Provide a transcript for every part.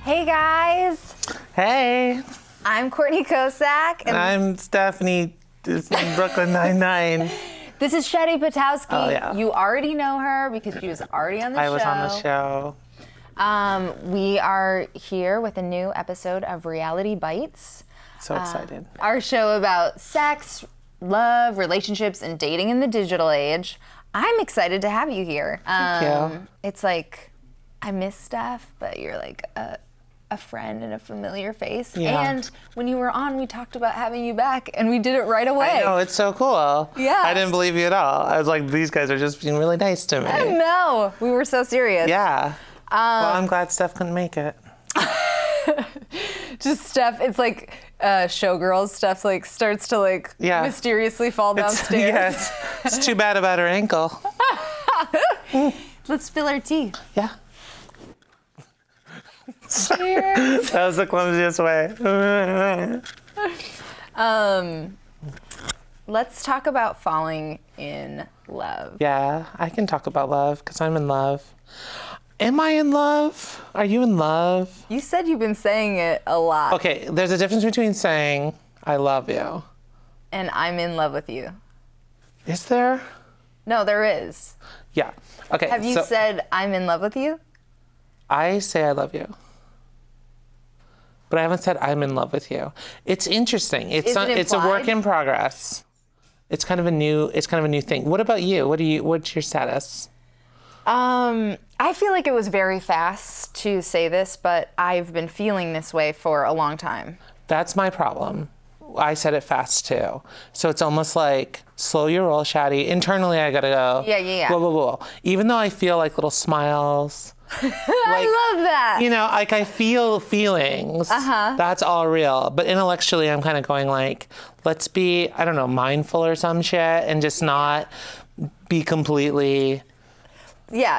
Hey guys, Hey, I'm Courtney Kosak, and I'm Stephanie from Brooklyn Nine-Nine. this is Shetty Patowski. Oh, yeah. You already know her because she was already on the show. I was on the show. We are here with a new episode of Reality Bites. So excited. Our show about sex, love, relationships, and dating in the digital age. I'm excited to have you here. Thank you. It's like, I miss Steph, but you're like a friend and a familiar face. Yeah. And when you were on, we talked about having you back, and we did it right away. I know, it's so cool. Yeah. I didn't believe you at all. I was like, these guys are just being really nice to me. No, we were so serious. Yeah. Well, I'm glad Steph couldn't make it. Just Steph, it's like Showgirls. Steph like starts to like mysteriously fall downstairs. Yes. It's too bad about her ankle. Let's spill our tea. Yeah. Cheers. That was the clumsiest way. Let's talk about falling in love. Yeah, I can talk about love because I'm in love. Am I in love? Are you in love? You said you've been saying it a lot. Okay, there's a difference between saying, I love you. And I'm in love with you. Is there? No, there is. Yeah. Okay. Have you said I'm in love with you? I say I love you. But I haven't said I'm in love with you. It's interesting. It's a work in progress. It's kind of a new thing. What about you? What's your status? I feel like it was very fast to say this, but I've been feeling this way for a long time. That's my problem. I said it fast too. So it's almost like slow your roll, Shaddy. Internally, I gotta go. Yeah. Whoa. Even though I feel like little smiles. I love that. You know, like I feel feelings. That's all real. But intellectually, I'm kind of going like, let's be, I don't know, mindful or some shit and just not be completely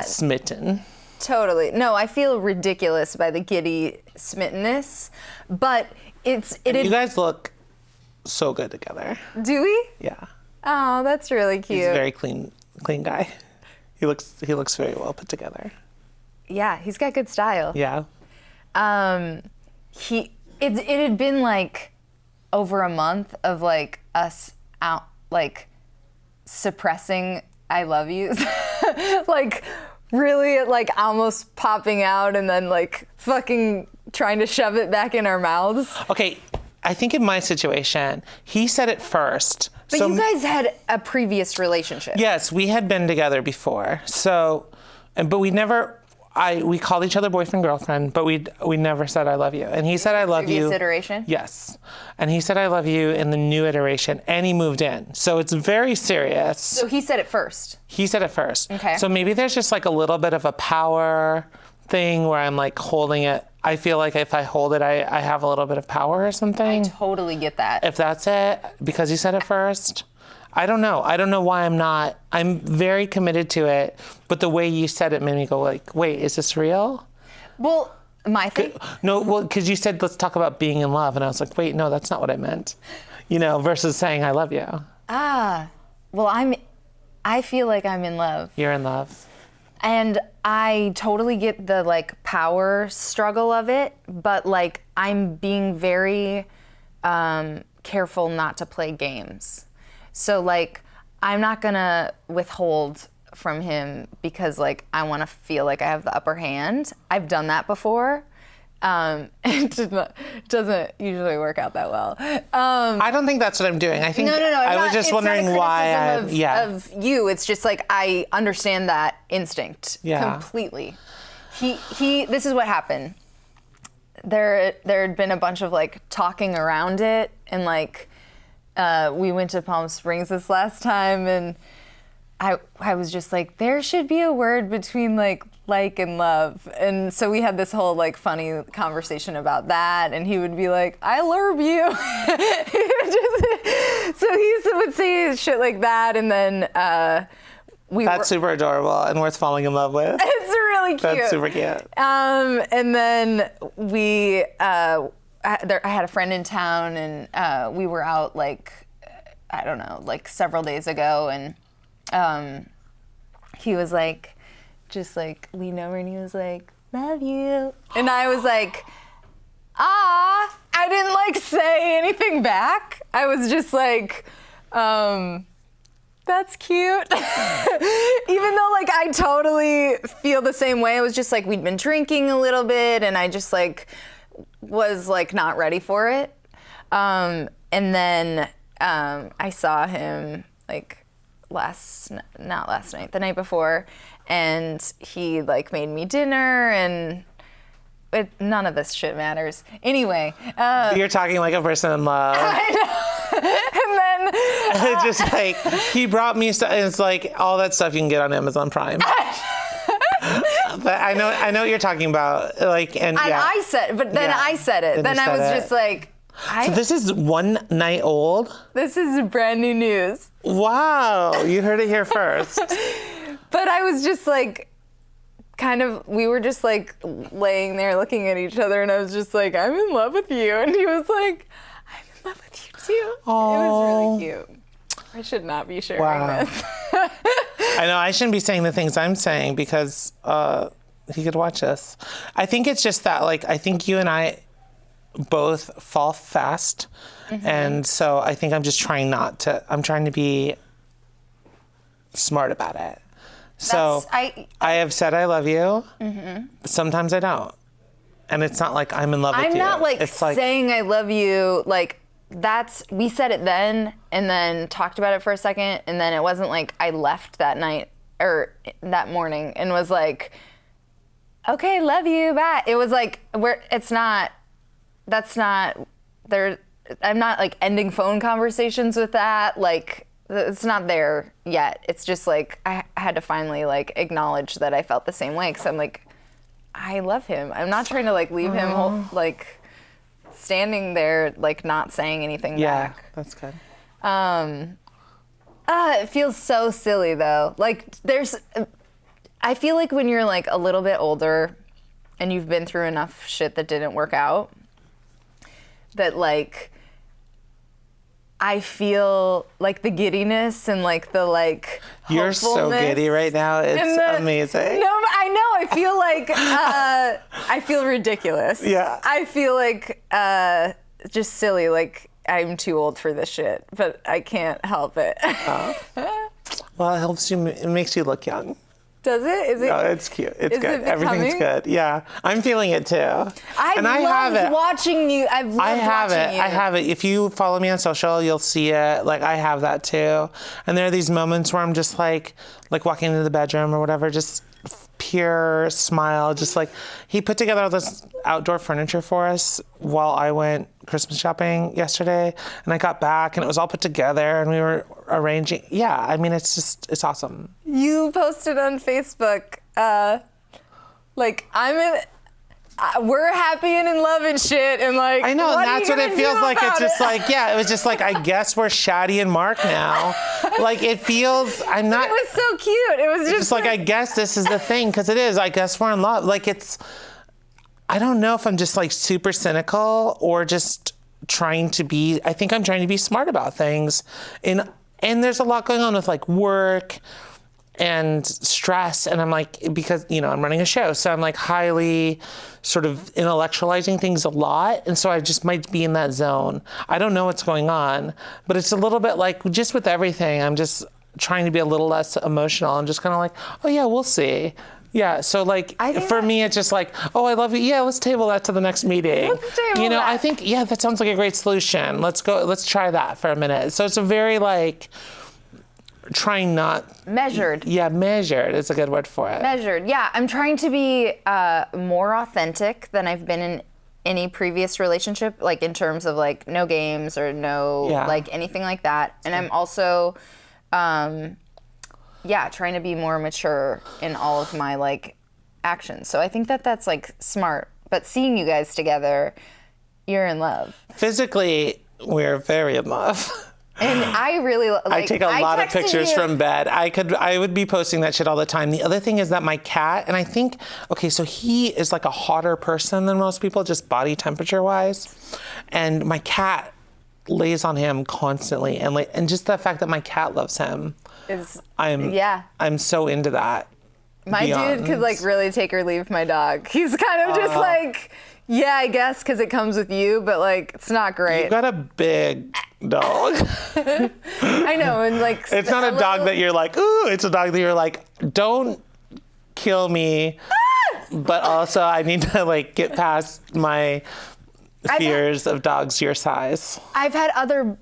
smitten. Totally. No, I feel ridiculous by the Giddy smittenness, but you guys look so good together. Do we? Yeah. Oh, that's really cute. He's a very clean guy. He looks very well put together. Yeah, he's got good style. Yeah. It had been like over a month of like us out like suppressing I love yous. Like really like almost popping out and then like fucking trying to shove it back in our mouths. Okay, I think in my situation, he said it first. But you guys had a previous relationship. Yes, we had been together before. So, but we called each other boyfriend, girlfriend, but we never said I love you. And he said I love you. Previous iteration? Yes. And he said I love you in the new iteration, and he moved in. So it's very serious. So he said it first. He said it first. Okay. So maybe there's just like a little bit of a power thing where I'm like holding it. I feel like if I hold it, I have a little bit of power or something. I totally get that. If that's it, because he said it first. I don't know. I don't know why I'm not. I'm very committed to it, but the way you said it made me go like, wait, is this real? Well, my thing. No, well, because you said, let's talk about being in love. And I was like, wait, no, that's not what I meant. You know, versus saying I love you. Well, I feel like I'm in love. You're in love. And I totally get the like power struggle of it, but like I'm being very careful not to play games. So like I'm not gonna withhold from him because like I want to feel like I have the upper hand. I've done that before. It doesn't usually work out that well. I don't think that's what I'm doing. I think No. I was just wondering why. Of you, it's just like I understand that instinct completely. This is what happened. There had been a bunch of like talking around it, and like we went to Palm Springs this last time, and I was just like, there should be a word between like and love. And so we had this whole like funny conversation about that, and he would be like, I love you. So he would say shit like that, and then that's super adorable and worth falling in love with. It's really cute. That's super cute. And then I had a friend in town, and we were out like, I don't know, like several days ago, and he was like, just like leaned over and he was like, love you. And I was like, ah. I didn't like say anything back. I was just like, that's cute. Even though like I totally feel the same way. It was just like we'd been drinking a little bit and I just like was like not ready for it. And then I saw him like not last night, the night before, and he like made me dinner and none of this shit matters. Anyway. You're talking like a person in love. I know. And then. It's just like, he brought me stuff, and it's like all that stuff you can get on Amazon Prime. But I know what you're talking about. Like, and yeah. I said it. Then I was just like. So this is 1 night old? This is brand new news. Wow. You heard it here first. But I was just like. We were just like laying there looking at each other, and I was just like, I'm in love with you. And he was like, I'm in love with you too. Aww. It was really cute. I should not be sharing this. I know, I shouldn't be saying the things I'm saying because he could watch this. I think it's just that, like, I think you and I both fall fast. Mm-hmm. And so I think I'm just trying I'm trying to be smart about it. So I have said I love you. Mm-hmm. Sometimes I don't. And it's not like I'm in love with you. I'm not like saying I love you. Like we said it then and then talked about it for a second. And then it wasn't like I left that night or that morning and was like, okay, love you, bye. It was like, I'm not like ending phone conversations with that. Like, it's not there yet. It's just like I had to finally like acknowledge that I felt the same way because I'm like, I love him. I'm not trying to like leave him like standing there like not saying anything back. Yeah, that's good. It feels so silly though. Like I feel like when you're like a little bit older and you've been through enough shit that didn't work out, that like I feel like the giddiness and like the like You're so giddy right now. It's amazing. No, I know. I feel like I feel ridiculous. Yeah. I feel like just silly. Like I'm too old for this shit, but I can't help it. Well, it helps you. It makes you look young. Does it? Is it? No, it's cute. It's good. It Everything's good. Yeah, I'm feeling it too. I have watching you. I have it. If you follow me on social, you'll see it. Like I have that too. And there are these moments where I'm just like walking into the bedroom or whatever, just pure smile. Just like he put together all this outdoor furniture for us while I went Christmas shopping yesterday, and I got back and it was all put together and we were arranging. Yeah, I mean it's awesome. You posted on Facebook, like we're happy and in love and shit, and like I know, and that's what it feels like. It's just like, yeah, it was just like, I guess we're Shaddy and Mark now. Like it feels. I'm not. It was so cute. It was just like I guess this is the thing because it is. I guess we're in love. Like it's. I don't know if I'm just like super cynical or just trying to be. I think I'm trying to be smart about things, and there's a lot going on with like work and stress, and I'm like, because I'm running a show, so I'm like highly sort of intellectualizing things a lot, and so I just might be in that zone. I don't know what's going on, but it's a little bit like just with everything, I'm just trying to be a little less emotional. I'm just kind of like, oh yeah, we'll see. Yeah, so like for me, it's just like, oh, I love you. Yeah, let's table that to the next meeting. Let's table that. I think that sounds like a great solution. Let's try that for a minute. So it's a very like. Trying not... Measured. Yeah, measured is a good word for it. Measured, yeah. I'm trying to be more authentic than I've been in any previous relationship, like in terms of like no games or no like anything like that. And I'm also, trying to be more mature in all of my like actions. So I think that's like smart. But seeing you guys together, you're in love. Physically, we're very in love. And I really like. I take a lot of pictures from bed. I would be posting that shit all the time. The other thing is that my cat, and I think, okay, so he is like a hotter person than most people, just body temperature wise, and my cat lays on him constantly, and just the fact that my cat loves him, I'm so into that. My dude could like really take or leave my dog. He's kind of just like, yeah, I guess because it comes with you, but like it's not great. You got a big dog. I know, and like it's not a dog that you're like, ooh. It's a dog that you're like, don't kill me, but also I need to like get past my fears of dogs your size. I've had other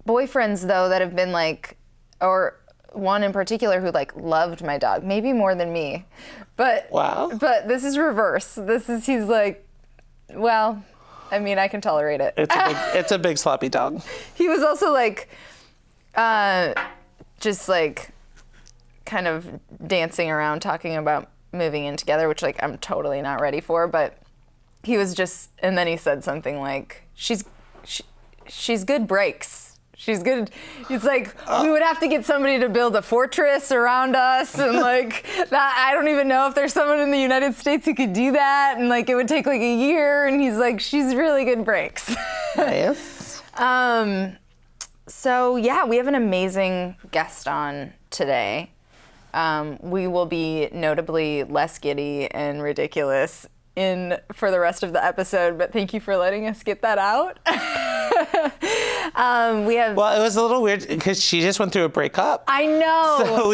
boyfriends though that have been like, or one in particular who like loved my dog, maybe more than me, but wow. But this is reverse. He's like, well, I mean, I can tolerate it. It's a big sloppy dog. He was also like, just like, kind of dancing around talking about moving in together, which like I'm totally not ready for. But he was just, and then he said something like, she's good breaks. She's good. It's like, we would have to get somebody to build a fortress around us. And like, that, I don't even know if there's someone in the United States who could do that. And like, it would take like a year. And he's like, she's really good breaks. Nice. So yeah, we have an amazing guest on today. We will be notably less giddy and ridiculous for the rest of the episode, but thank you for letting us get that out. Well, it was a little weird because she just went through a breakup. I know. So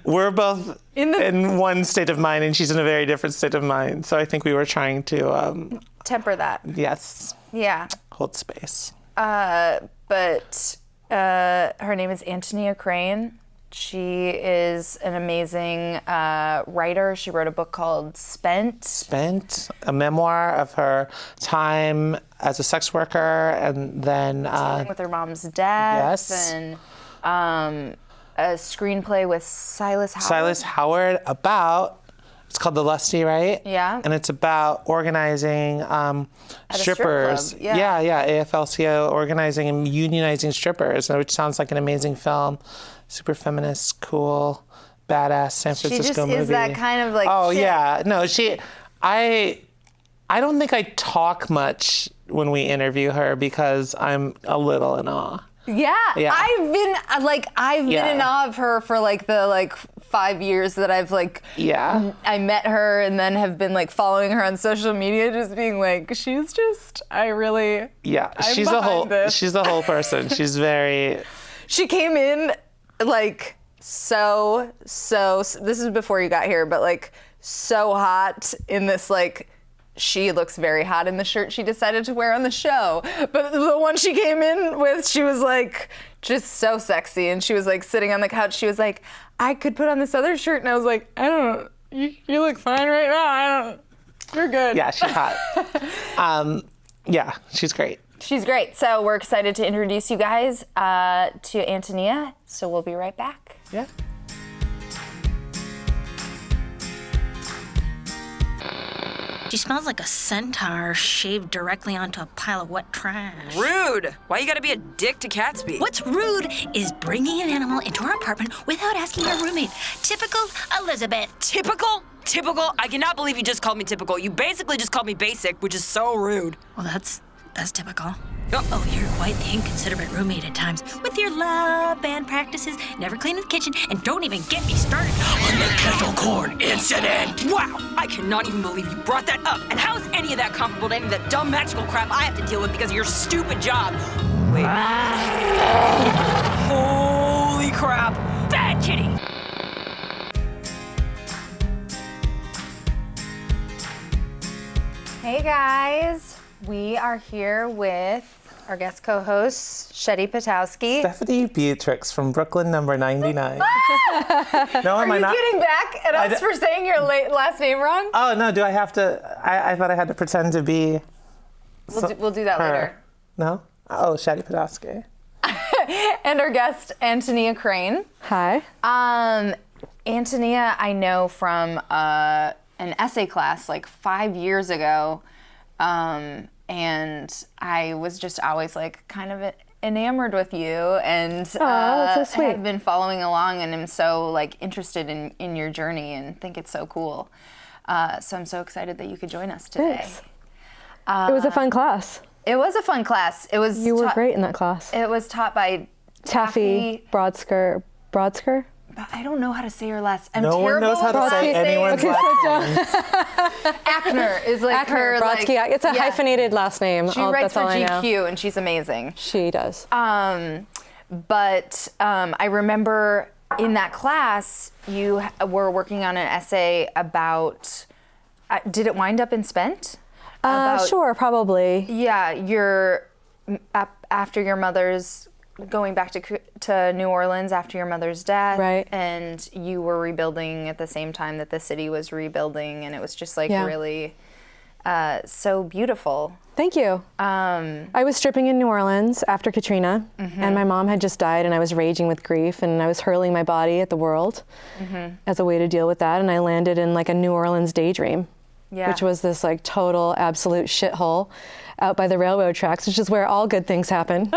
we're both in one state of mind, and she's in a very different state of mind. So I think we were trying to temper that. Yes. Yeah. Hold space. But her name is Antonia Crane. She is an amazing writer. She wrote a book called Spent, a memoir of her time as a sex worker, and then dealing with her mom's death. Yes. And a screenplay with Silas Howard about. It's called The Lusty, right? Yeah. And it's about organizing strippers. Strip club. Yeah, AFL-CIO organizing and unionizing strippers, which sounds like an amazing film. Super feminist, cool, badass San Francisco movie. She just is that kind of like. Oh chick. yeah, no, I don't think I talk much when we interview her because I'm a little in awe. Yeah. I've been in awe of her for like the 5 years that I've I met her and then have been like following her on social media, just being like, she's just, she's the whole person. She's very. She came in like so this is before you got here, but like so hot in this like. She looks very hot in the shirt she decided to wear on the show. But the one she came in with, she was like just so sexy. And she was like sitting on the couch. She was like, I could put on this other shirt. And I was like, I don't know. You look fine right now. You're good. Yeah, she's hot. She's great. She's great. So we're excited to introduce you guys to Antonia. So we'll be right back. Yeah. She smells like a centaur shaved directly onto a pile of wet trash. Rude! Why you gotta be a dick to Catsby? What's rude is bringing an animal into our apartment without asking our roommate. Typical Elizabeth. Typical? Typical? I cannot believe you just called me typical. You basically just called me basic, which is so rude. Well, that's typical. Oh, you're quite the inconsiderate roommate at times. With your love band practices, never clean the kitchen, and don't even get me started on the kettle corn incident. Wow! I cannot even believe you brought that up. And how is any of that comparable to any of that dumb magical crap I have to deal with because of your stupid job? Wait. Holy crap! Bad kitty! Hey guys. We are here with our guest co-host, Shetty Patowski. Stephanie Beatrix from Brooklyn number 99. No, Are you getting back at us for saying your last name wrong? Oh, no, do I have to? I thought I had to pretend to be. We'll do that later. No? Oh, Shetty Patowski. And our guest, Antonia Crane. Hi. Antonia, I know from an essay class like 5 years ago. And I was just always like kind of enamored with you, and that's so sweet. have been following along, and am so like interested in your journey and think it's so cool. So I'm so excited that you could join us today. Thanks. It was a fun class. It was a fun class. It was. You were great in that class. It was taught by Taffy Broadsker. I don't know how to say her last. I'm no one terrible knows how to with say last anyone's names. last name. Ackner is like her. Brodsky. Like, It's a hyphenated last name. She writes that's for all I know. GQ, and she's amazing. She does. But I remember in that class, you were working on an essay about. Did it wind up in Spent? Sure, probably. Yeah, after your mother's going back to New Orleans after your mother's death, right? And you were rebuilding at the same time that the city was rebuilding, and it was just like really so beautiful. Thank you. I was stripping in New Orleans after Katrina, and my mom had just died, and I was raging with grief, and I was hurling my body at the world as a way to deal with that, and I landed in like a New Orleans daydream, which was this like total absolute shithole out by the railroad tracks, which is where all good things happen,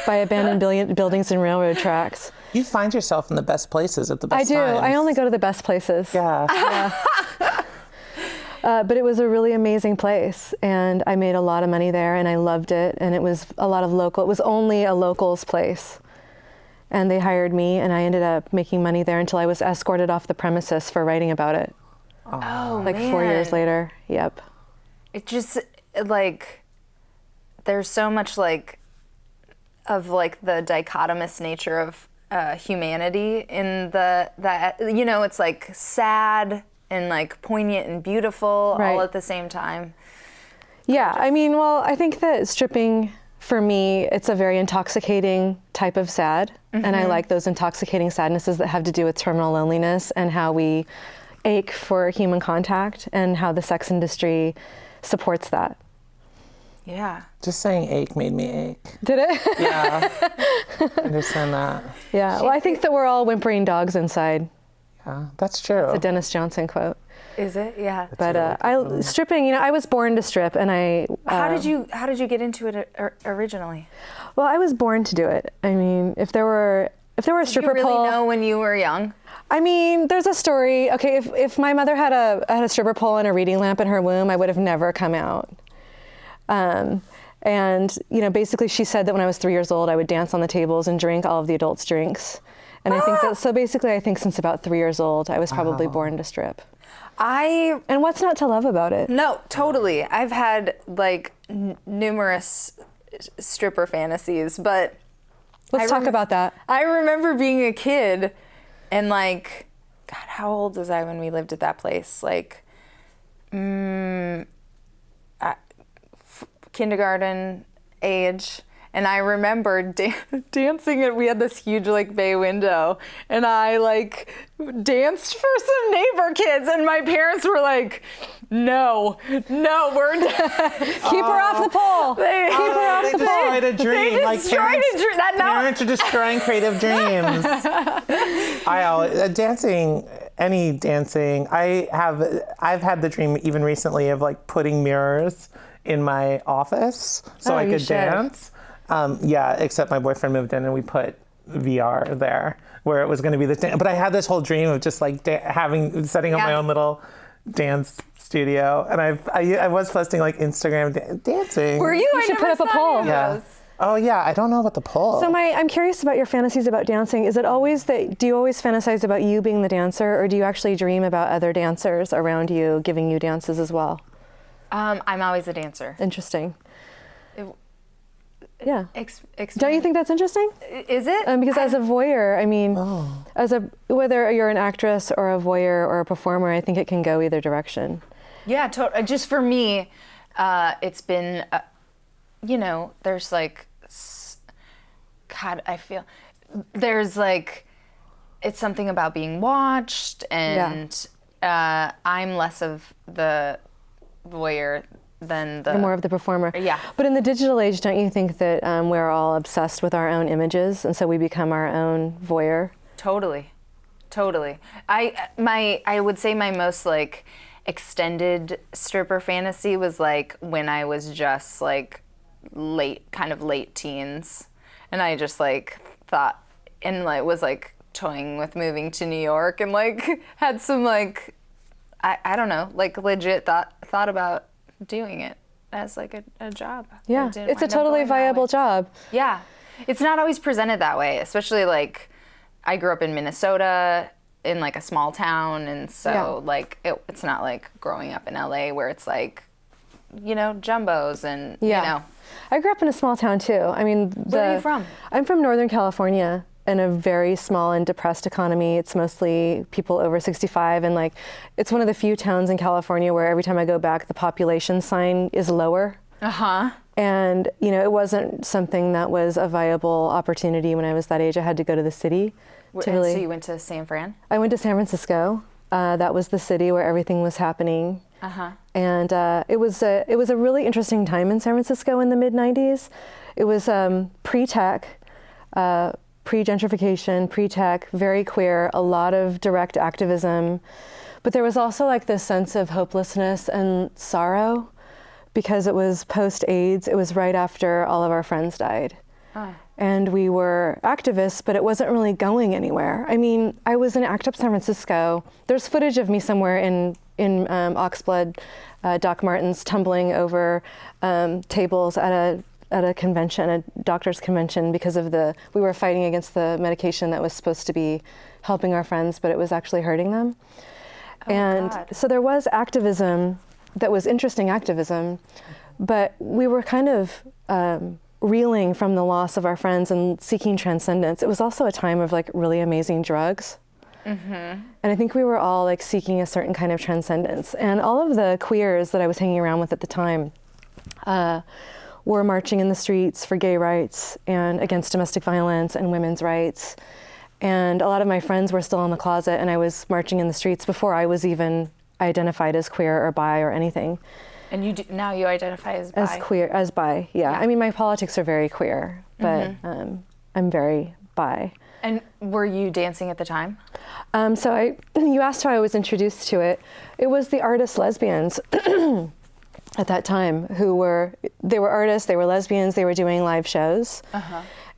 by abandoned buildings and railroad tracks. You find yourself in the best places at the best times. I do. I only go to the best places. Yeah. But it was a really amazing place, and I made a lot of money there, and I loved it, and it was a lot of local. It was only a locals place, and they hired me, and I ended up making money there until I was escorted off the premises for writing about it. Oh, like man. 4 years later. Yep. It just like there's so much like of like the dichotomous nature of humanity in that it's like sad and like poignant and beautiful all at the same time. Yeah, I mean, well, I think that stripping, for me, it's a very intoxicating type of sad, and I like those intoxicating sadnesses that have to do with terminal loneliness and how we ache for human contact and how the sex industry supports that. Yeah. Just saying ache made me ache. Did it? Yeah. I understand that. Yeah, well, I think that we're all whimpering dogs inside. Yeah, that's true. It's a Dennis Johnson quote. Is it? Yeah. But stripping, I was born to strip, and I. How did you get into it originally? Well, I was born to do it. I mean, if there were a stripper pole. Did you really know when you were young? I mean, there's a story. Okay, if my mother had a stripper pole and a reading lamp in her womb, I would have never come out. And basically, she said that when I was 3 years old, I would dance on the tables and drink all of the adults' drinks. And I think that, so basically, I think since about 3 years old, I was probably born to strip. And what's not to love about it? No, totally. I've had like numerous stripper fantasies, but let's talk about that. I remember being a kid and like, God, how old was I when we lived at that place? Like, kindergarten age. And I remember dancing, we had this huge like bay window, and I like danced for some neighbor kids, and my parents were like, no, we're keep her off the pole. They destroyed a dream. They destroyed a dream. Parents are destroying creative dreams. Any dancing. I've had the dream even recently of like putting mirrors in my office so I could dance. Except my boyfriend moved in and we put VR there where it was going to be this dance. But I had this whole dream of just like setting up my own little dance studio. And I was posting like Instagram dancing. Were you? You should put up a poll. Yeah. Oh yeah, I don't know about the poll. So I'm curious about your fantasies about dancing. Is it always do you always fantasize about you being the dancer, or do you actually dream about other dancers around you giving you dances as well? I'm always a dancer. Interesting. Yeah. Don't you think that's interesting? Is it? Because as a voyeur, I mean, whether you're an actress or a voyeur or a performer, I think it can go either direction. Yeah, just for me, it's been, there's like, God, I feel, there's like, it's something about being watched, and I'm less of the voyeur than You're more of the performer. Yeah. But in the digital age, don't you think that we're all obsessed with our own images, and so we become our own voyeur? Totally. I would say my most like extended stripper fantasy was like when I was just like late teens, and I just like thought and like was like toying with moving to New York, and like had some like I don't know, like legit thought about doing it as like a job. Yeah, it's a totally viable job. Yeah, it's not always presented that way, especially like I grew up in Minnesota in like a small town, and so like it's not like growing up in LA where it's like, you know, jumbos and you know. I grew up in a small town too. I mean, where are you from? I'm from Northern California, in a very small and depressed economy. It's mostly people over 65, and like it's one of the few towns in California where every time I go back, the population sign is lower. And you know, it wasn't something that was a viable opportunity when I was that age. I had to go to the city. So you went to San Fran? I went to San Francisco. That was the city where everything was happening. And it was a really interesting time in San Francisco in the mid-90s. It was pre-tech, pre-gentrification, pre-tech, very queer, a lot of direct activism. But there was also like this sense of hopelessness and sorrow because it was post-AIDS. It was right after all of our friends died. And we were activists, but it wasn't really going anywhere. I mean, I was in ACT UP San Francisco. There's footage of me somewhere in Oxblood, Doc Martens tumbling over tables at a convention, a doctor's convention, because we were fighting against the medication that was supposed to be helping our friends, but it was actually hurting them. So there was activism that was interesting activism, but we were kind of reeling from the loss of our friends and seeking transcendence. It was also a time of like really amazing drugs. And I think we were all like seeking a certain kind of transcendence. And all of the queers that I was hanging around with at the time were marching in the streets for gay rights and against domestic violence and women's rights. And a lot of my friends were still in the closet, and I was marching in the streets before I was even identified as queer or bi or anything. And now you identify as bi? As bi, yeah. I mean, my politics are very queer, but I'm very bi. And were you dancing at the time? So you asked how I was introduced to it. It was the artist lesbians at that time they were artists, they were lesbians, they were doing live shows.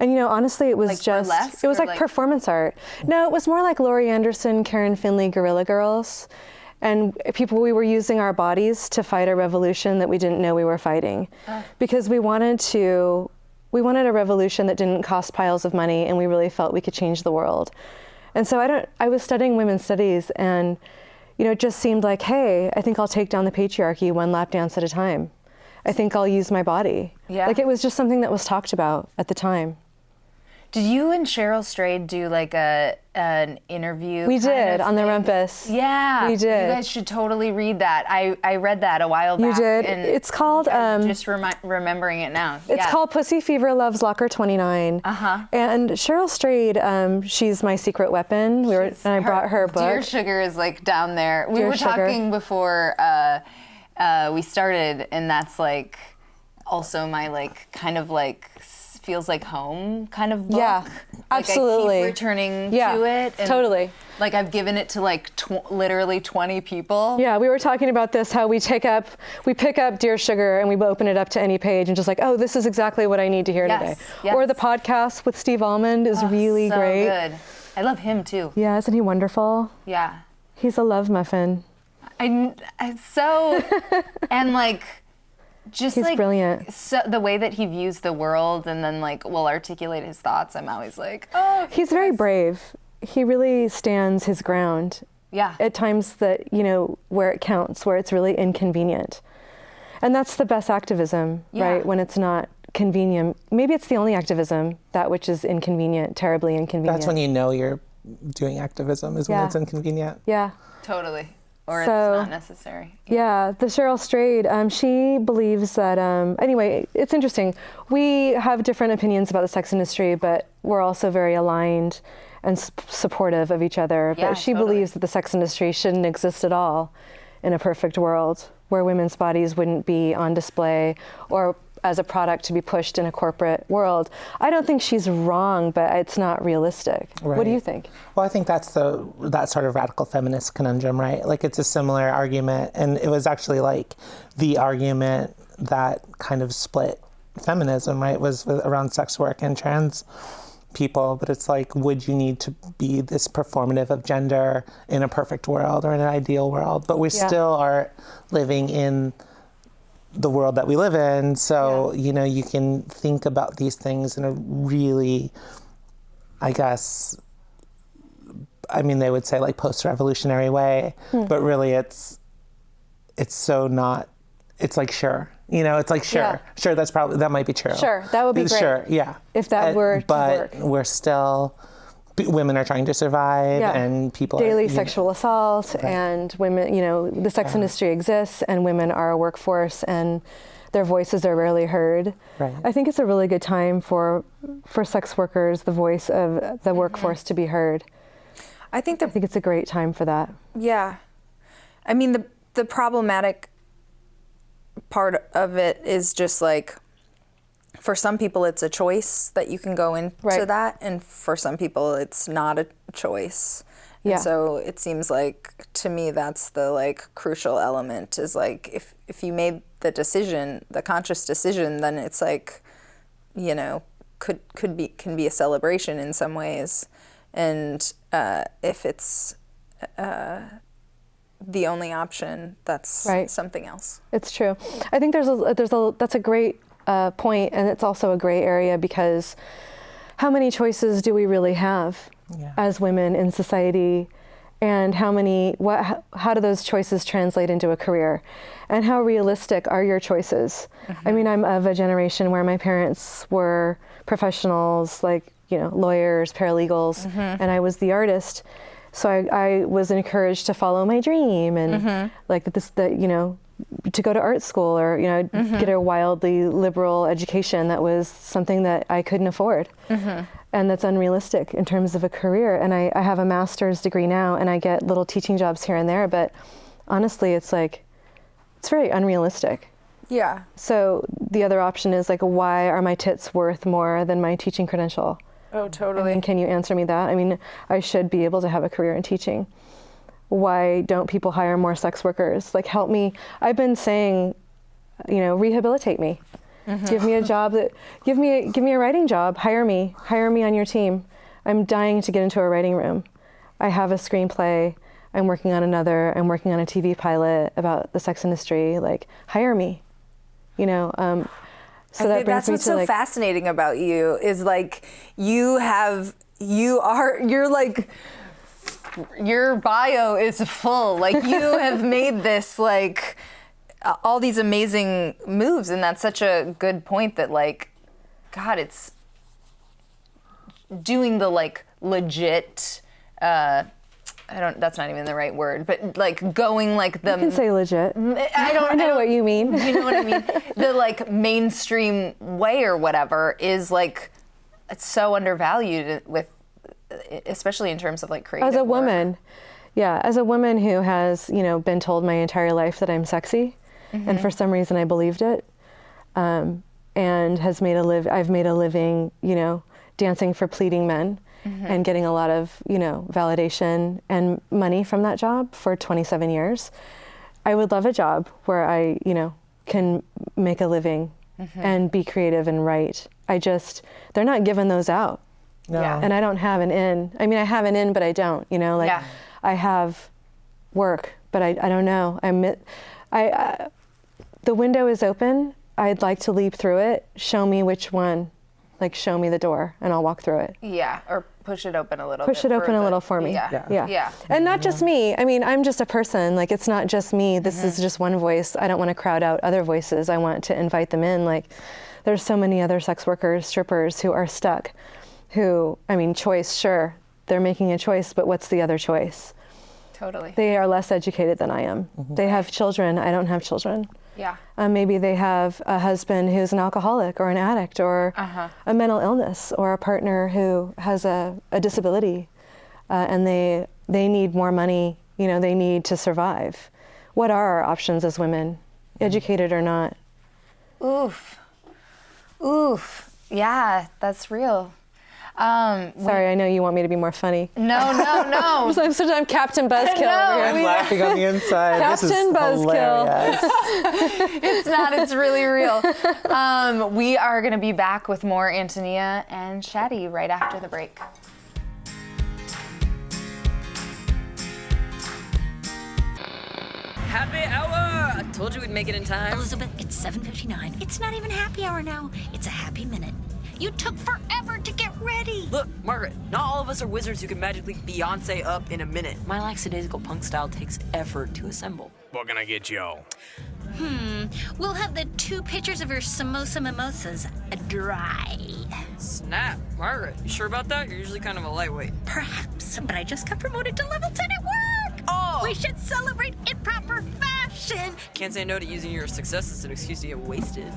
And you know, honestly, it was like just, it was like performance art. No, it was more like Laurie Anderson, Karen Finley, Guerrilla Girls. And we were using our bodies to fight a revolution that we didn't know we were fighting. Because we wanted a revolution that didn't cost piles of money, and we really felt we could change the world. And so I was studying women's studies, and you know, it just seemed like, hey, I think I'll take down the patriarchy one lap dance at a time. I think I'll use my body. Like it was just something that was talked about at the time. Did you and Cheryl Strayed do like an interview? We did on the Rumpus. Yeah, we did. You guys should totally read that. I read that a while back. You did. And it's called. Just remembering it now. It's called Pussy Fever Loves Locker 29. And Cheryl Strayed, she's my secret weapon. I brought her book. Dear Sugar is like down there. We were talking before we started, and that's like also my like kind of like feels like home kind of book. Yeah, absolutely. I keep returning to it. And totally. Like I've given it to like literally 20 people. Yeah, we were talking about this, how we pick up Dear Sugar and we open it up to any page and just like, oh, this is exactly what I need to hear today. Yes. Or the podcast with Steve Almond is really so great. Good. I love him too. Yeah, isn't he wonderful? Yeah. He's a love muffin. And like, just he's like brilliant. So the way that he views the world and then like will articulate his thoughts, I'm always like, oh. He's very brave. He really stands his ground. Yeah. At times that, you know, where it counts, where it's really inconvenient. And that's the best activism, right? When it's not convenient. Maybe it's the only activism, that which is inconvenient, terribly inconvenient. That's when you know you're doing activism, is when it's inconvenient. Yeah. Totally. Or it's not necessary. Yeah, the Cheryl Strayed, she believes that, anyway, it's interesting. We have different opinions about the sex industry, but we're also very aligned and supportive of each other. Yeah, but she believes that the sex industry shouldn't exist at all in a perfect world where women's bodies wouldn't be on display or as a product to be pushed in a corporate world. I don't think she's wrong, but it's not realistic. Right. What do you think? Well, I think that's that sort of radical feminist conundrum, right? Like it's a similar argument, and it was actually like the argument that kind of split feminism, right? Was around sex work and trans people, but it's like, would you need to be this performative of gender in a perfect world or in an ideal world? But we still are living in the world that we live in, so you know, you can think about these things in a really, I guess, I mean, they would say like post-revolutionary way, but really it's so not, it's like, sure. You know, it's like, sure, that might be true. Sure, that would be great. Sure, yeah. If that were to work. But we're still, women are trying to survive, and people daily are, sexual assault, and women, you know, the sex industry exists, and women are a workforce, and their voices are rarely heard. Right. I think it's a really good time for sex workers, the voice of the workforce, to be heard. I think it's a great time for that. Yeah. I mean, the problematic part of it is just like, for some people it's a choice that you can go into that, and for some people it's not a choice. Yeah. And so it seems like, to me, that's the like crucial element, is like, if you made the decision, the conscious decision, then it's like, you know, can be a celebration in some ways. And if it's the only option, that's something else. It's true. I think that's a great point, and it's also a gray area, because how many choices do we really have as women in society, and how do those choices translate into a career, and how realistic are your choices? I mean, I'm of a generation where my parents were professionals, like, you know, lawyers, paralegals, and I was the artist. So I was encouraged to follow my dream, and you know, to go to art school, or, you know, get a wildly liberal education that was something that I couldn't afford. And that's unrealistic in terms of a career. And I have a master's degree now, and I get little teaching jobs here and there, but honestly, it's like, it's very unrealistic. Yeah. So the other option is like, why are my tits worth more than my teaching credential? Oh, totally. I mean, can you answer me that? I mean, I should be able to have a career in teaching. Why don't people hire more sex workers? Like, help me. I've been saying, you know, rehabilitate me. Give me a job give me a writing job. Hire me on your team. I'm dying to get into a writing room. I have a screenplay. I'm working on another. I'm working on a TV pilot about the sex industry. Like, hire me, you know. So that brings that's me what's to so like, fascinating about you, is like, you're like, your bio is full. Like, you have made this, like, all these amazing moves, and that's such a good point, that like, God, it's doing the like legit, that's not even the right word, but like going like the... You can say legit. I know what you mean. You know what I mean? The like mainstream way or whatever is like, it's so undervalued, especially in terms of like creative As a work. woman, as a woman who has, you know, been told my entire life that I'm sexy, and for some reason I believed it, and I've made a living, you know, dancing for pleading men, and getting a lot of, you know, validation and money from that job for 27 years. I would love a job where I, you know, can make a living and be creative and write. They're not giving those out. No. Yeah. And I don't have an in. I mean, I have an in, but I don't, you know, like I have work, but I don't know. The window is open. I'd like to leap through it. Show me which one. Like, show me the door, and I'll walk through it. Yeah, or push it open a little. Push it open a little for me. Yeah. And not just me. I mean, I'm just a person. Like, it's not just me. This is just one voice. I don't want to crowd out other voices. I want to invite them in. Like, there's so many other sex workers, strippers who are stuck. Who, I mean, choice, sure, they're making a choice, but what's the other choice? Totally. They are less educated than I am. They have children. I don't have children. Yeah. Maybe they have a husband who's an alcoholic or an addict, or a mental illness, or a partner who has a disability, and they need more money. You know, they need to survive. What are our options as women, educated or not? Oof. Yeah, that's real. Sorry, I know you want me to be more funny. No. I'm Captain Buzzkill over here. I'm laughing on the inside. Captain This is Buzzkill. hilarious. It's not. It's really real. We are going to be back with more Antonia and Shaddy right after the break. Happy hour! I told you we'd make it in time. Elizabeth, it's 7:59. It's not even happy hour now. It's a happy minute. You took forever to get ready. Look, Margaret, not all of us are wizards who can magically Beyonce up in a minute. My lackadaisical punk style takes effort to assemble. What can I get you? We'll have the 2 pitchers of your samosa mimosas dry. Snap. Margaret, you sure about that? You're usually kind of a lightweight. Perhaps, but I just got promoted to level 10 at work. Oh! We should celebrate in proper fashion. Can't say no to using your success as an excuse to get wasted.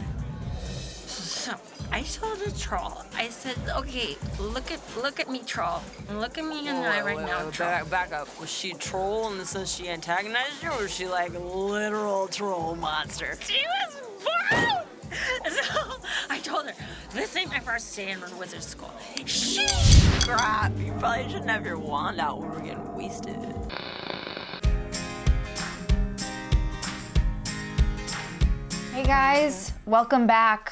So I told the troll, I said, okay, look at me, troll. Look at me in the eye right now, troll. Back up. Was she a troll in the sense she antagonized you, or was she like a literal troll monster? She was bold! So I told her, this ain't my first day in wizard school. She Crap, you probably shouldn't have your wand out when we're getting wasted. Hey guys, welcome back.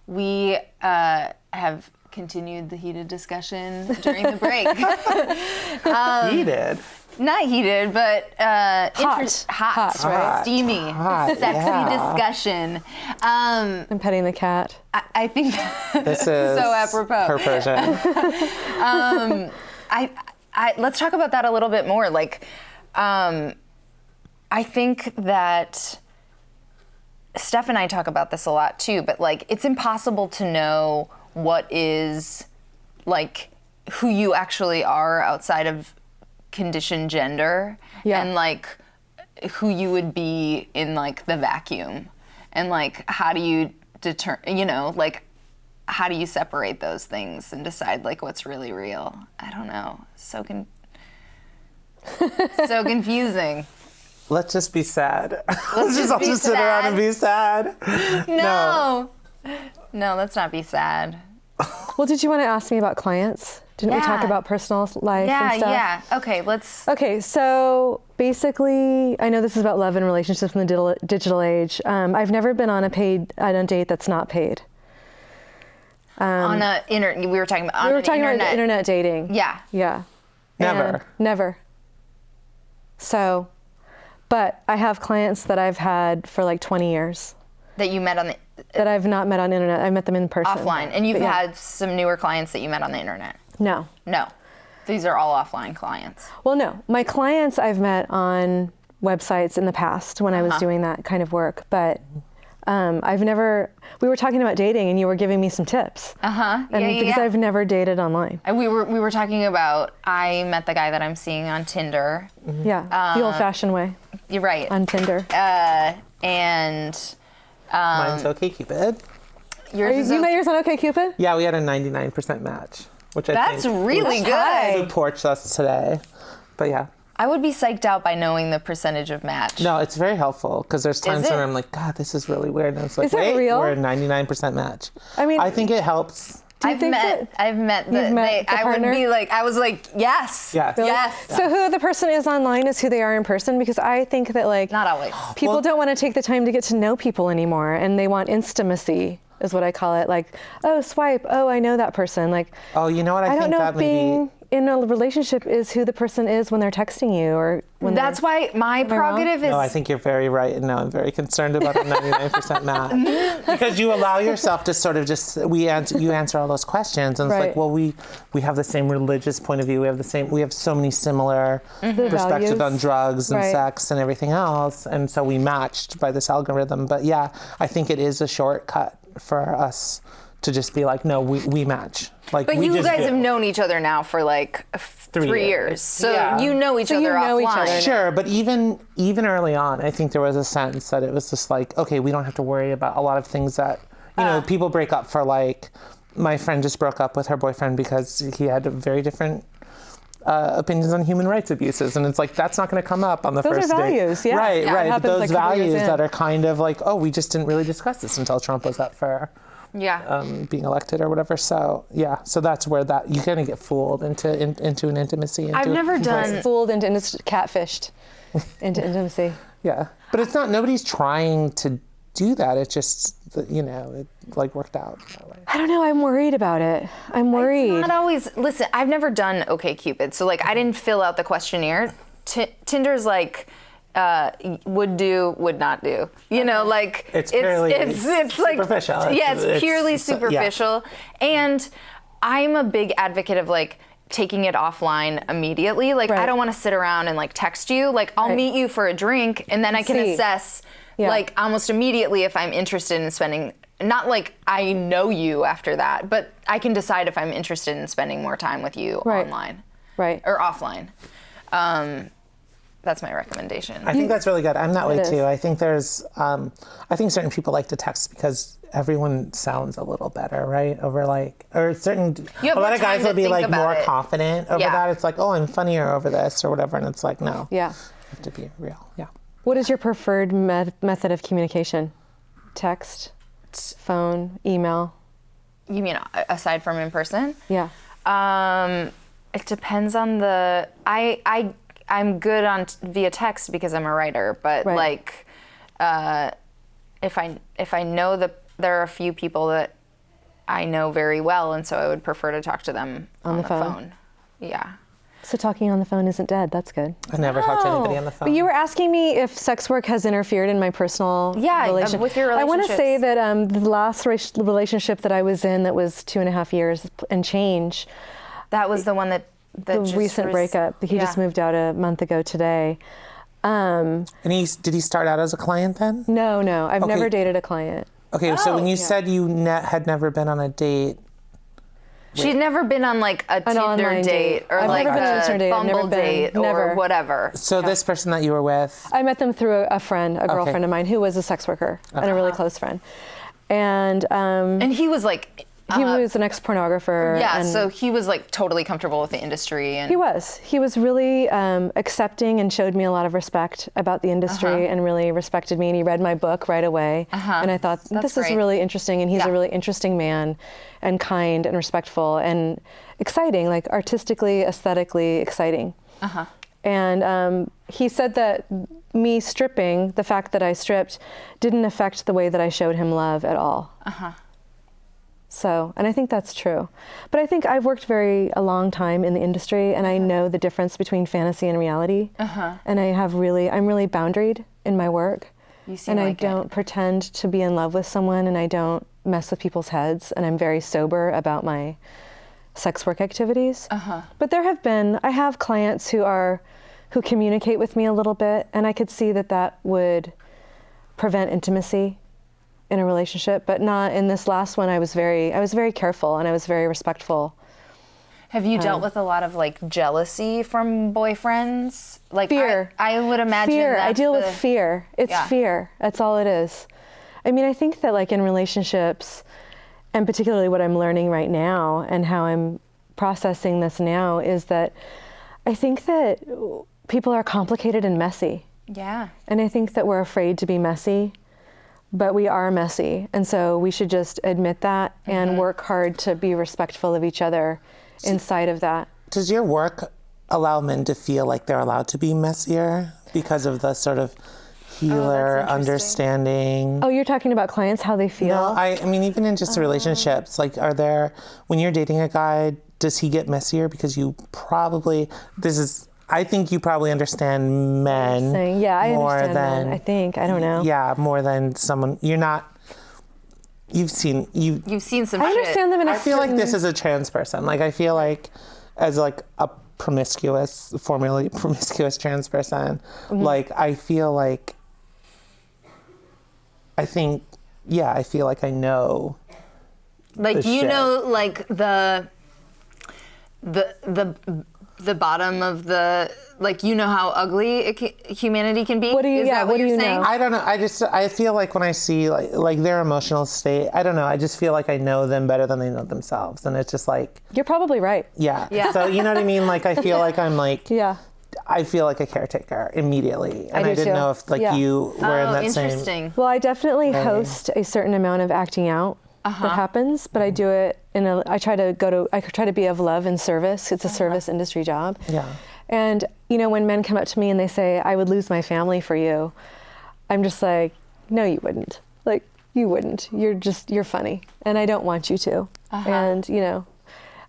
We have continued the heated discussion during the break. Heated. Not heated, but hot, right? Steamy, sexy discussion. I'm petting the cat. I think This is so apropos. her version. Let's talk about that a little bit more. Like, I think that Steph and I talk about this a lot too, but like, it's impossible to know what is like who you actually are outside of conditioned gender, and like who you would be in like the vacuum, and like how do you like how do you separate those things and decide like what's really real? I don't know. So confusing. Let's just be sad. Let's just all be just sit around and be sad. No, let's not be sad. Well, did you want to ask me about clients? Didn't we talk about personal life and stuff? Yeah. Okay, let's. Okay, so basically, I know this is about love and relationships in the digital age. I've never been on a date that's not paid. We were talking about internet dating. Yeah. Yeah. Never. Never. So, but I have clients that I've had for like 20 years. That you met on the that I've not met on the internet. I met them in person. Offline. And you've had some newer clients that you met on the internet? No. These are all offline clients. Well, no. My clients I've met on websites in the past when I was doing that kind of work, but I've never, we were talking about dating and you were giving me some tips. Because I've never dated online. And we were talking about, I met the guy that I'm seeing on Tinder. Yeah, the old-fashioned way. You're right. On Tinder. Mine's OkCupid. You met yours on OkCupid? Yeah, we had a 99% match, which That's really good. Supports us today. But yeah. I would be psyched out by knowing the percentage of match. No, it's very helpful because there's times when I'm like, God, this is really weird. And it's like, is it real? We're a 99% match. I mean, I think it helps. I've met the partner? I was like, yes. Yes. Really? Yes. So who the person is online is who they are in person, because I think that like not always. People don't want to take the time to get to know people anymore, and they want intimacy, is what I call it. Like, oh, swipe. Oh, I know that person. Like, oh, you know what? I don't think know that if being in a relationship is who the person is when they're texting you or when that's why my prerogative is. No, I think you're very right, and now I'm very concerned about the 99% match because you allow yourself to sort of just you answer all those questions, and it's like, well, we have the same religious point of view, we have so many similar perspectives on drugs and sex and everything else, and so we matched by this algorithm. But yeah, I think it is a shortcut for us to just be like, no, we match. Like, but you guys have known each other now for like 3 years. So you know each other offline. Sure, but even early on, I think there was a sense that it was just like, okay, we don't have to worry about a lot of things that, people break up for. Like, my friend just broke up with her boyfriend because he had very different opinions on human rights abuses, and it's like, that's not going to come up on the first date. Those are values, yeah. Right. But those values that are kind of like, oh, we just didn't really discuss this until Trump was up for being elected or whatever. So so that's where that you kind of get fooled into an intimacy. I've never done fooled into catfished into intimacy. Yeah, but it's not. Nobody's trying to do that. It just it like worked out that way. I don't know. I'm worried about it. I'm worried. It's not always. Listen, I've never done OkCupid, so like I didn't fill out the questionnaire. Tinder's like would do, would not do. You know, like it's purely it's like superficial. Yeah, it's purely superficial. And I'm a big advocate of like taking it offline immediately. Like I don't want to sit around and like text you. Like I'll meet you for a drink and then I can assess like almost immediately if I'm interested in spending, not like I know you after that, but I can decide if I'm interested in spending more time with you online. Right. Or offline. That's my recommendation. I think that's really good. I'm that way too. I think there's, I think certain people like to text because everyone sounds a little better, right? Over like, or certain, a lot of guys will be like more confident over that. It's like, oh, I'm funnier over this or whatever. And it's like, no. Yeah. You have to be real. Yeah. What is your preferred method of communication? Text, phone, email? You mean aside from in person? Yeah. It depends on I'm good on via text because I'm a writer, but like, if I know that there are a few people that I know very well, and so I would prefer to talk to them on the phone. Yeah. So talking on the phone isn't dead. That's good. I never talked to anybody on the phone. But you were asking me if sex work has interfered in my personal relationship. With your relationships. I want to say that the last relationship that I was in that was 2.5 years and change. That was the one that the recent breakup. He just moved out a month ago today. And did he start out as a client then? No. I've never dated a client. Okay, so when you said you had never been on a date. She'd never been on like a Tinder date or like a Bumble date or whatever. So this person that you were with? I met them through a girlfriend of mine who was a sex worker and a really close friend. And he was like... He was an ex-pornographer. Yeah, so he was like totally comfortable with the industry. And He was really accepting and showed me a lot of respect about the industry and really respected me. And he read my book right away. And I thought, this is really interesting. And he's a really interesting man and kind and respectful and exciting, like artistically, aesthetically exciting. And he said that me stripping, the fact that I stripped, didn't affect the way that I showed him love at all. So, and I think that's true. But I think I've worked a long time in the industry and I know the difference between fantasy and reality. And I'm really boundaried in my work. And I don't pretend to be in love with someone and I don't mess with people's heads and I'm very sober about my sex work activities. But I have clients who communicate with me a little bit and I could see that would prevent intimacy in a relationship, but not in this last one. I was very careful and I was very respectful. Have you dealt with a lot of like jealousy from boyfriends? Like fear. I would imagine fear. I deal with fear. It's fear. That's all it is. I mean, I think that like in relationships, and particularly what I'm learning right now and how I'm processing this now is that I think that people are complicated and messy. Yeah. And I think that we're afraid to be messy. But we are messy, and so we should just admit that and work hard to be respectful of each other inside of that. Does your work allow men to feel like they're allowed to be messier because of the sort of healer understanding? Oh, you're talking about clients, how they feel? No, I mean, even in just relationships, like when you're dating a guy, does he get messier? Because I think you probably understand men more than men. I don't know. Yeah, more than someone you've seen some shit. I understand them in I feel like this is a trans person. Like I feel like as like a formerly promiscuous trans person, like I feel like I feel like I know like know like the bottom of the, like, you know how ugly humanity can be? What do you know? I don't know. I feel like when I see like their emotional state, I don't know. I just feel like I know them better than they know themselves. And it's just like. You're probably right. Yeah. So you know what I mean? Like I feel like I'm like. Yeah. I feel like a caretaker immediately. And I didn't know if you were in that interesting. Same. Well, I definitely host a certain amount of acting out. That happens, but I do it I try to be of love and service. It's a service industry job. Yeah. And when men come up to me and they say, I would lose my family for you, I'm just like, no, you wouldn't. Like, you wouldn't. You're funny. And I don't want you to. And,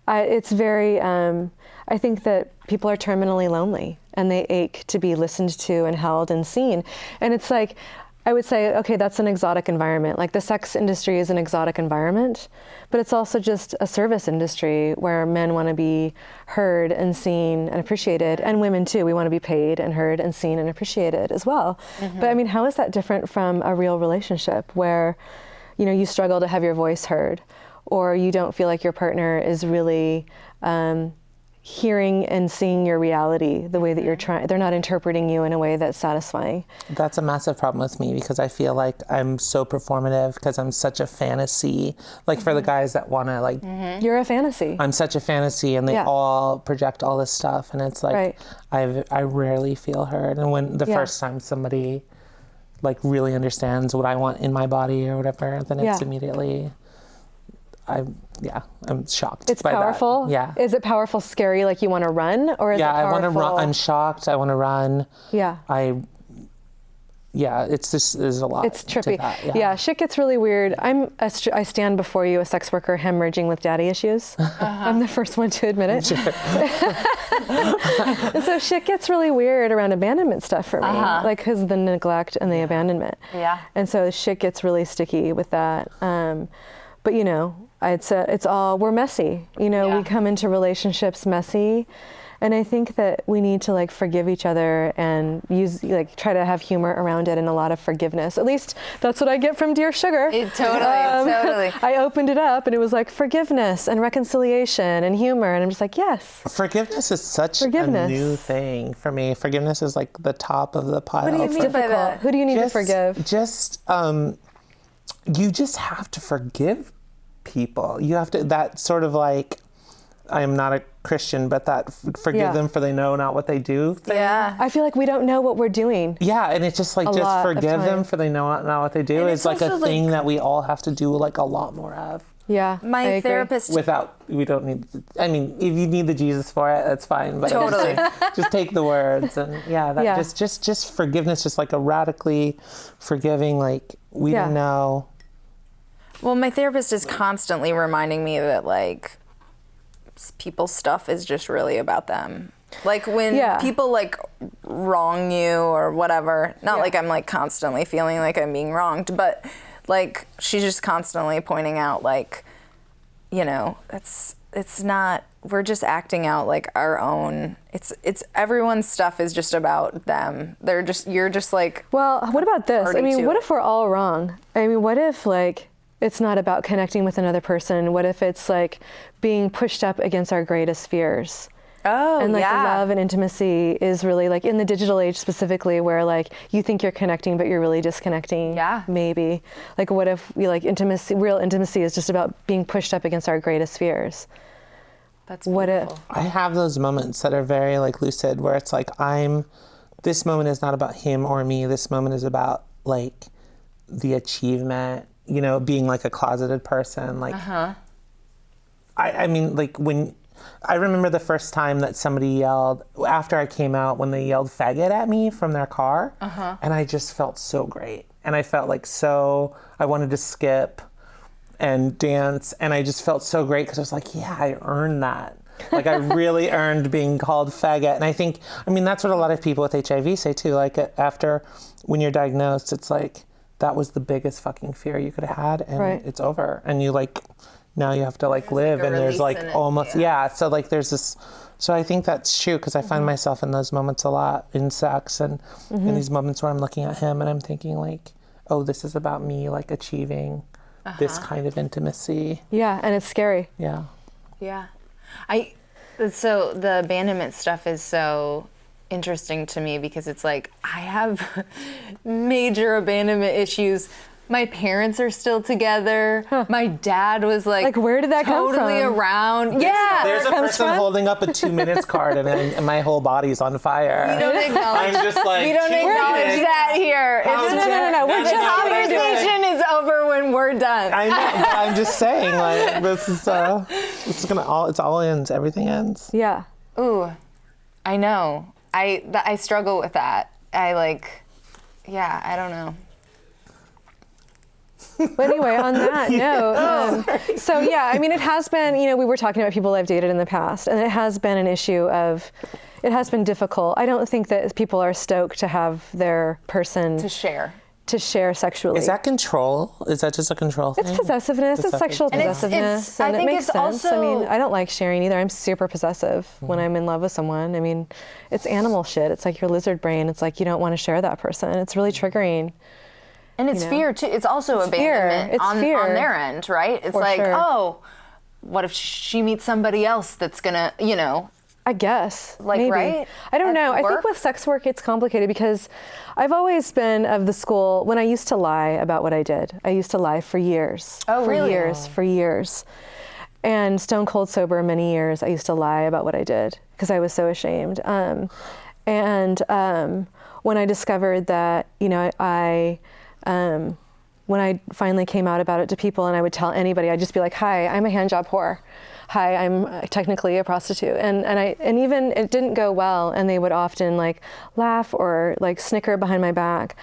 it's very, I think that people are terminally lonely and they ache to be listened to and held and seen. And it's like, I would say, okay, that's an exotic environment. Like the sex industry is an exotic environment, but it's also just a service industry where men want to be heard and seen and appreciated, and women too. We want to be paid and heard and seen and appreciated as well. But I mean, how is that different from a real relationship where, you know, you struggle to have your voice heard, or you don't feel like your partner is really hearing and seeing your reality the way that you're trying. They're not interpreting you in a way that's satisfying. That's a massive problem with me because I feel like I'm so performative because I'm such a fantasy. Like for the guys that want to like... You're a fantasy. I'm such a fantasy and they all project all this stuff and it's like, I rarely feel heard. And when the first time somebody like really understands what I want in my body or whatever, then it's immediately... I'm shocked. It's by powerful. That. Yeah. Is it powerful, scary, like you want to run, or is it powerful? I want to run. I'm shocked. I want to run. Yeah. It's just, there's a lot. It's trippy. To that. Yeah, shit gets really weird. I stand before you, a sex worker hemorrhaging with daddy issues. I'm the first one to admit it. And so shit gets really weird around abandonment stuff for me, like because the neglect and the abandonment. Yeah. And so shit gets really sticky with that. But you know, I'd say it's all, we're messy. You know, we come into relationships messy. And I think that we need to like forgive each other and try to have humor around it and a lot of forgiveness. At least that's what I get from Dear Sugar. Totally. I opened it up and it was like forgiveness and reconciliation and humor. And I'm just like, yes. Forgiveness is such a new thing for me. Forgiveness is like the top of the pile. What do you mean by that? Who do you need to forgive? You just have to forgive people. You have to, that sort of like, I am not a Christian, but that forgive them for they know not what they do thing. Yeah. I feel like we don't know what we're doing. Yeah, and it's just like, just forgive them for they know not what they do. It's like a thing that we all have to do like a lot more of. Yeah, my therapist. We don't need, I mean, if you need the Jesus for it, that's fine. But totally. just take the words and just forgiveness, just like a radically forgiving, like we don't know. Well, my therapist is constantly reminding me that like people's stuff is just really about them. Like when people like wrong you or whatever, not like I'm like constantly feeling like I'm being wronged, but like she's just constantly pointing out like, you know, it's not, we're just acting out like our own, it's everyone's stuff is just about them. You're just like, well, what about this? I mean, what if we're all wrong? I mean, what if like, it's not about connecting with another person? What if it's like being pushed up against our greatest fears? Oh, and like the love and intimacy is really like in the digital age specifically where like you think you're connecting, but you're really disconnecting. Yeah. Maybe. Like what if we like intimacy, real intimacy is just about being pushed up against our greatest fears? That's what beautiful. if? I have those moments that are very like lucid where it's like this moment is not about him or me. This moment is about like the achievement, you know, being like a closeted person. Like, I mean, like when I remember the first time that somebody yelled after I came out, when they yelled faggot at me from their car, and I just felt so great. And I felt like I wanted to skip and dance, and I just felt so great because I was like, yeah, I earned that. Like I really earned being called faggot. And I think, I mean, that's what a lot of people with HIV say too. Like after, when you're diagnosed, it's like, that was the biggest fucking fear you could have had, and it's over. And you like, now you have to like live, and there's like almost, so like there's this, so I think that's true, because I find myself in those moments a lot in sex, and in these moments where I'm looking at him and I'm thinking like, oh, this is about me like achieving this kind of intimacy. Yeah, and it's scary. Yeah. Yeah. So the abandonment stuff is so interesting to me because it's like I have major abandonment issues. My parents are still together. My dad was like where did that come from? Totally around. Yeah. There's a person holding up a 2 minutes card and my whole body's on fire. We don't acknowledge. I'm just like, we don't acknowledge that here. No. The conversation is over when we're done. I know, but I'm just saying, like, it's all ends. Everything ends. Yeah. Ooh, I know. I struggle with that. I don't know. But anyway, on that note, so yeah, I mean, it has been, you know, we were talking about people I've dated in the past, and it has been an issue of it has been difficult. I don't think that people are stoked to have their person to share sexually. Is that control? Is that just a control thing? It's possessiveness. It's sexual possessiveness. I think it makes it's sense. also, I mean, I don't like sharing either. I'm super possessive when I'm in love with someone. I mean, it's animal shit. It's like your lizard brain. It's like you don't want to share that person. It's really triggering. And it's fear too. It's also abandonment on their end, right? It's like, oh, what if she meets somebody else that's gonna, I guess. Like, maybe. right? I don't know. I think with sex work, it's complicated because I've always been of the school when I used to lie about what I did. I used to lie for years. Oh, really? For years. And stone cold sober many years, I used to lie about what I did because I was so ashamed. When I discovered that, when I finally came out about it to people and I would tell anybody, I'd just be like, hi, I'm a handjob whore. Hi, I'm technically a prostitute. And even it didn't go well, and they would often like laugh or like snicker behind my back.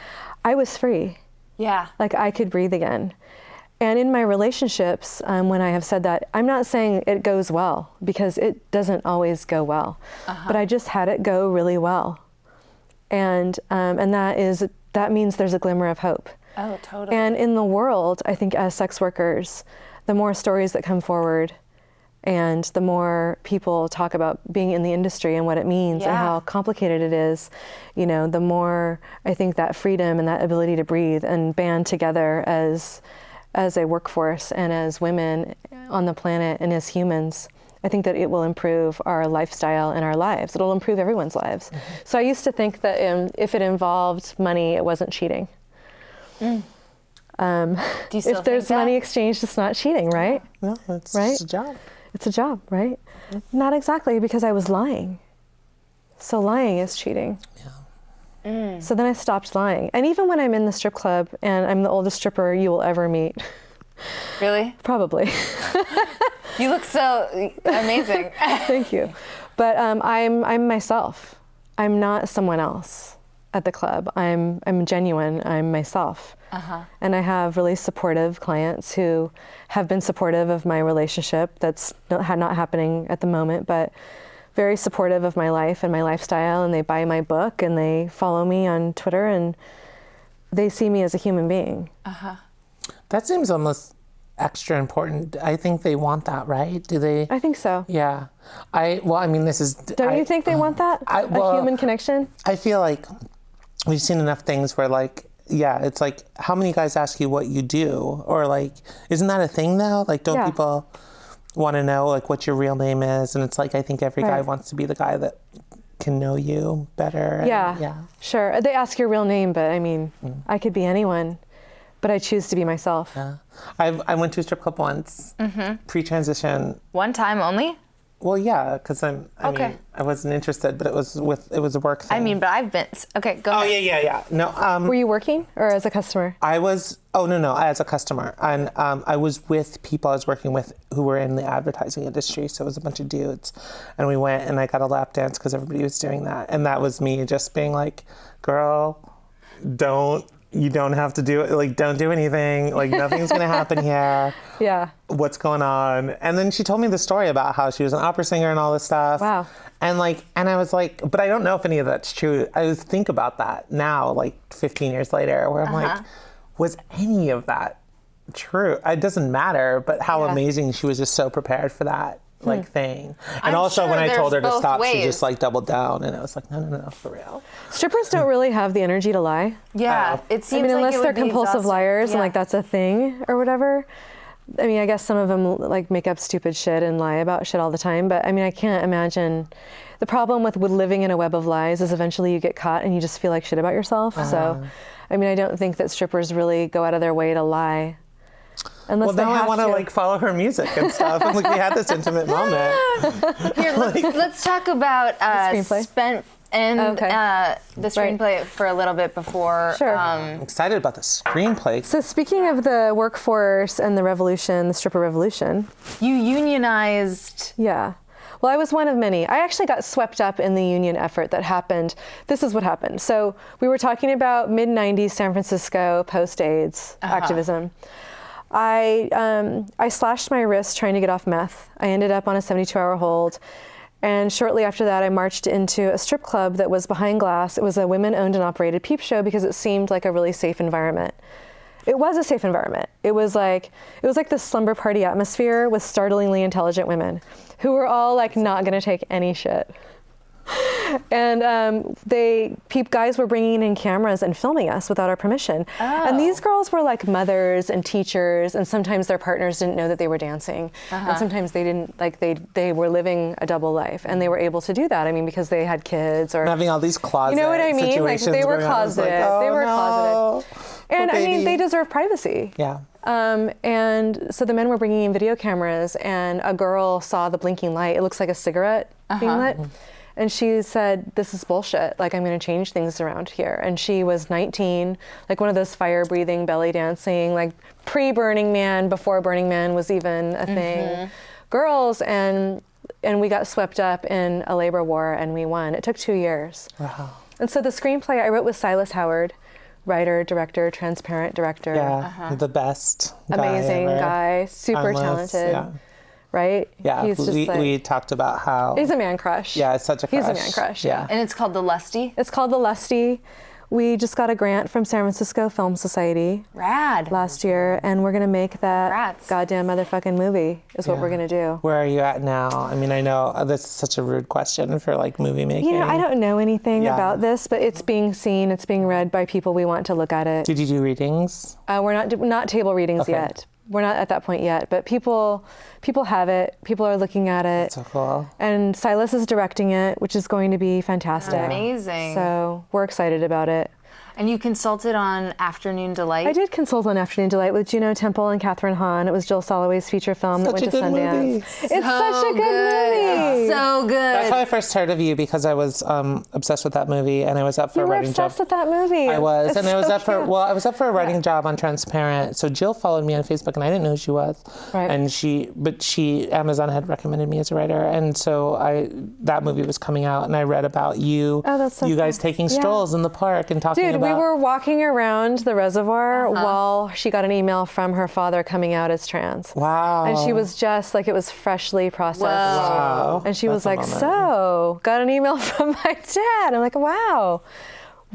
I was free. Yeah. Like I could breathe again. And in my relationships, when I have said that, I'm not saying it goes well because it doesn't always go well, but I just had it go really well. And that means there's a glimmer of hope. Oh, totally. And in the world, I think as sex workers, the more stories that come forward and the more people talk about being in the industry and what it means and how complicated it is, the more I think that freedom and that ability to breathe and band together as a workforce and as women on the planet and as humans, I think that it will improve our lifestyle and our lives. It'll improve everyone's lives. Mm-hmm. So I used to think that if it involved money, it wasn't cheating. Do you still if there's think that? money exchanged, it's not cheating, right? No, it's right? just a job. It's a job, right? Mm-hmm. Not exactly, because I was lying. So lying is cheating. Yeah. Mm. So then I stopped lying. And even when I'm in the strip club and I'm the oldest stripper you will ever meet. Really? Probably. You look so amazing. Thank you. But I'm myself. I'm not someone else at the club. I'm genuine. I'm myself. Uh-huh. And I have really supportive clients who have been supportive of my relationship that's not happening at the moment, but very supportive of my life and my lifestyle, and they buy my book and they follow me on Twitter and they see me as a human being. Uh-huh. That seems almost extra important. I think they want that, right? Do they? I think so. Yeah. This is... Don't you think they want that? A human connection? I feel like we've seen enough things where it's like, how many guys ask you what you do? Or isn't that a thing though? Don't people want to know what your real name is? And it's I think every guy wants to be the guy that can know you better. Yeah. Sure. They ask your real name, but I could be anyone. But I choose to be myself. Yeah. I went to a strip club once, pre-transition. One time only? Well, yeah, because I mean, I wasn't interested, but it was a work thing. But I've been. Okay, go ahead. Oh, yeah. No. Were you working or as a customer? I was. Oh no, as a customer, and I was with people I was working with who were in the advertising industry. So it was a bunch of dudes, and we went and I got a lap dance because everybody was doing that, and that was me just being like, "Girl, you don't have to do it. Don't do anything. Nothing's going to happen here. Yeah. What's going on?" And then she told me the story about how she was an opera singer and all this stuff. Wow. And and I was like, but I don't know if any of that's true. I think about that now, 15 years later, where I'm was any of that true? It doesn't matter, but how amazing she was just so prepared for that. Thing. And I'm also sure when I told her to stop, ways. she just doubled down, and I was like, no, for real. Strippers don't really have the energy to lie. Yeah, it seems unless they're compulsive liars and that's a thing or whatever. I guess some of them make up stupid shit and lie about shit all the time, but I can't imagine. The problem with living in a web of lies is eventually you get caught and you just feel like shit about yourself. So, I don't think that strippers really go out of their way to lie. Unless now I want to follow her music and stuff. And we had this intimate moment. Here, let's talk about screenplay. The screenplay for a little bit before. Sure. I'm excited about the screenplay. So speaking of the workforce and the revolution, the stripper revolution. You unionized. Yeah. Well, I was one of many. I actually got swept up in the union effort that happened. This is what happened. So we were talking about mid-90s San Francisco post-AIDS activism. I slashed my wrist trying to get off meth. I ended up on a 72-hour hold, And shortly after that, I marched into a strip club that was behind glass. It was a women-owned and operated peep show because it seemed like a really safe environment. It was a safe environment. It was like this slumber party atmosphere with startlingly intelligent women who were all like not gonna take any shit. And guys were bringing in cameras and filming us without our permission. Oh. And these girls were like mothers and teachers, and sometimes their partners didn't know that they were dancing. And sometimes they didn't, like they were living a double life, and they were able to do that. I mean, because they had kids or having all these closet situations. You know what I mean? Like they were closeted. They were closeted. And I mean, they deserve privacy. Yeah. And so the men were bringing in video cameras, and a girl saw the blinking light. It looks like a cigarette being lit. And she said, this is bullshit. Like, I'm going to change things around here. And she was 19, like one of those fire-breathing, belly dancing, like pre-Burning Man, before Burning Man was even a thing. Girls, and we got swept up in a labor war, and we won. It took 2 years. Wow. And so the screenplay I wrote with Silas Howard, writer, director, transparent director. Yeah, the best amazing guy, super talented. Yeah. Right? Yeah, he's just we talked about how... He's a man crush. Yeah, it's such a crush. He's a man crush, yeah. And it's called The Lusty? It's called The Lusty. We just got a grant from San Francisco Film Society. Rad. Last year, and we're going to make that goddamn motherfucking movie is what we're going to do. Where are you at now? I mean, I know this is such a rude question for like movie making. You know, I don't know anything about this, but it's being seen, it's being read by people we want to look at it. Did you do readings? We're not table readings yet. We're not at that point yet, but people have it. People are looking at it. That's so cool. And Silas is directing it, which is going to be fantastic. Amazing. So we're excited about it. And you consulted on Afternoon Delight? I did consult on Afternoon Delight with Juno Temple and Catherine Hahn. It was Jill Soloway's feature film that went to Sundance. Movie. It's such a good movie. It's so good. That's how I first heard of you, because I was obsessed with that movie, and I was up for a writing job. You were obsessed with that movie. I was, and I was up for I was up for a writing job on Transparent. So Jill followed me on Facebook, and I didn't know who she was. Right. And Amazon had recommended me as a writer, and so that movie was coming out, and I read about you. Oh, that's so you guys cool. taking strolls in the park and talking about. Dude, we were walking around the reservoir while she got an email from her father coming out as trans. Wow. And she was just like, it was freshly processed. Wow. And she was like, so, got an email from my dad. I'm like, wow.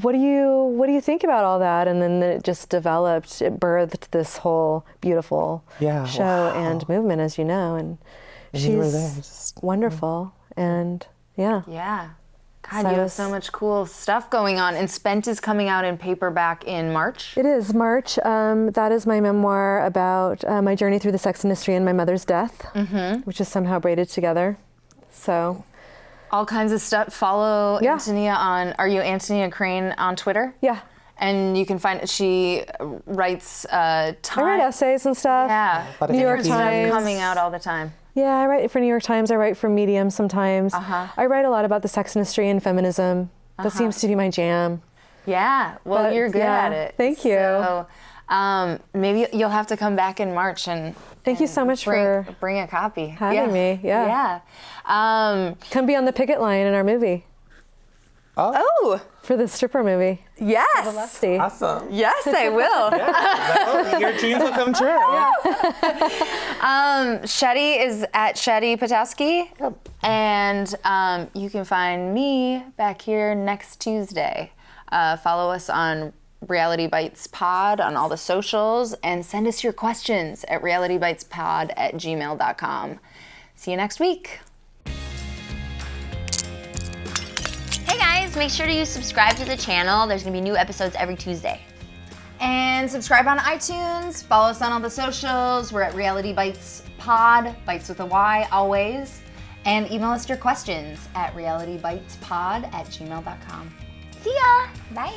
What do you think about all that? And then it just developed, it birthed this whole beautiful show and movement, as you know. And she's you were there, just wonderful. And yeah. God, you have so much cool stuff going on. And Spent is coming out in paperback in March? It is March. That is my memoir about my journey through the sex industry and my mother's death, which is somehow braided together. So, all kinds of stuff. Follow Antonia are you Antonia Crane on Twitter? Yeah. And you can find, she writes I write essays and stuff. Yeah. New York Times. Coming out all the time. Yeah, I write for New York Times. I write for Medium sometimes. I write a lot about the sex industry and feminism. That seems to be my jam. Yeah, well, you're good at it. Thank you. So, maybe you'll have to come back in March and thank you so much for bring a copy. Having me. Yeah. Come be on the picket line in our movie. Oh. For the stripper movie. Yes. The Lusty. Awesome. Yes, I will. Your dreams will come true. Shetty is at Shetty Patowski. Yep. And you can find me back here next Tuesday. Follow us on Reality Bites Pod on all the socials, and send us your questions at realitybitespod@gmail.com. See you next week. Hey guys, make sure to subscribe to the channel. There's gonna be new episodes every Tuesday. And subscribe on iTunes, follow us on all the socials. We're at Reality Bites Pod, Bites with a Y always. And email us your questions at realitybitespod@gmail.com. See ya, bye.